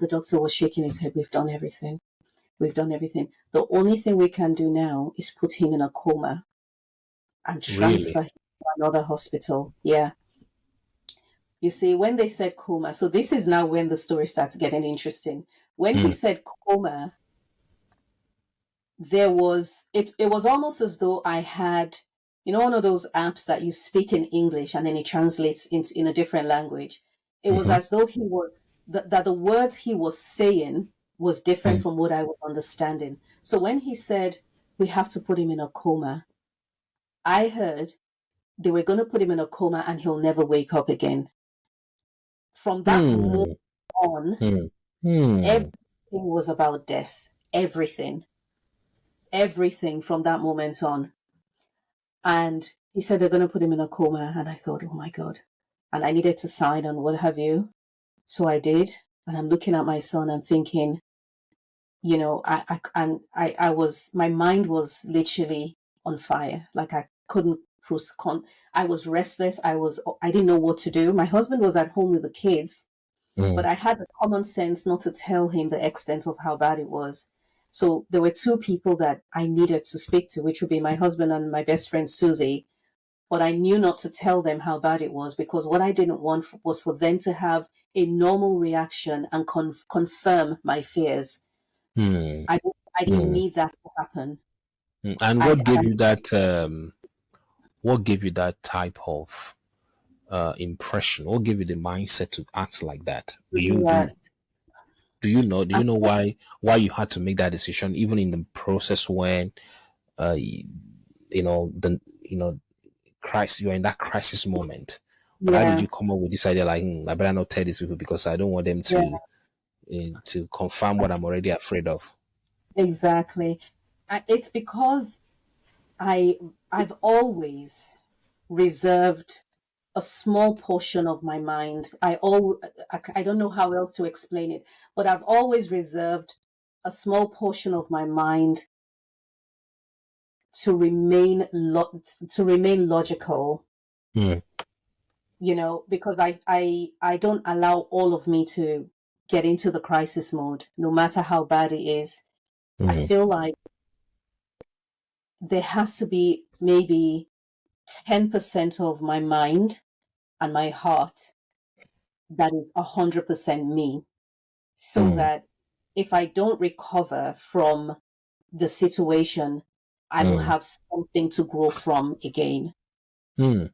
The doctor was shaking his head. We've done everything. We've done everything. The only thing we can do now is put him in a coma and transfer Really? him to another hospital. Yeah. You see, when they said coma, so this is now when the story starts getting interesting. When he Mm. said coma, it was almost as though I had, one of those apps that you speak in English and then it translates in a different language. It was Mm-hmm. as though that the words he was saying was different Mm. from what I was understanding. So when he said, we have to put him in a coma, I heard they were going to put him in a coma and he'll never wake up again. From that moment Mm. on, Mm. Mm. everything was about death. Everything from that moment on. And he said they're going to put him in a coma. And I thought, oh my God. And I needed to sign on what have you. So I did. And I'm looking at my son and thinking, my mind was literally on fire. Like I couldn't, I was restless. I didn't know what to do. My husband was at home with the kids, but Mm. I had the common sense not to tell him the extent of how bad it was. So there were two people that I needed to speak to, which would be my husband and my best friend, Susie. But I knew not to tell them how bad it was because what I didn't want was for them to have a normal reaction and confirm my fears. Mm. I didn't Mm. need that to happen. Mm. And I, what gave you that? What gave you that type of impression? What gave you the mindset to act like that? Do you yeah, do do you know? Do you know why you had to make that decision, even in the process when the crisis, you're in that crisis moment? But how did yeah, you come up with this idea? Like, I better not tell these people because I don't want them yeah, to confirm what I'm already afraid of. exactly. It's because I I've always reserved a small portion of my mind. I don't know how else to explain it, but I've always reserved a small portion of my mind to remain logical, Mm. because I don't allow all of me to get into the crisis mode, no matter how bad it is. I Mm. feel like there has to be maybe 10% of my mind and my heart that is 100% me, so Mm. that if I don't recover from the situation, I will Mm. have something to grow from again. Mm.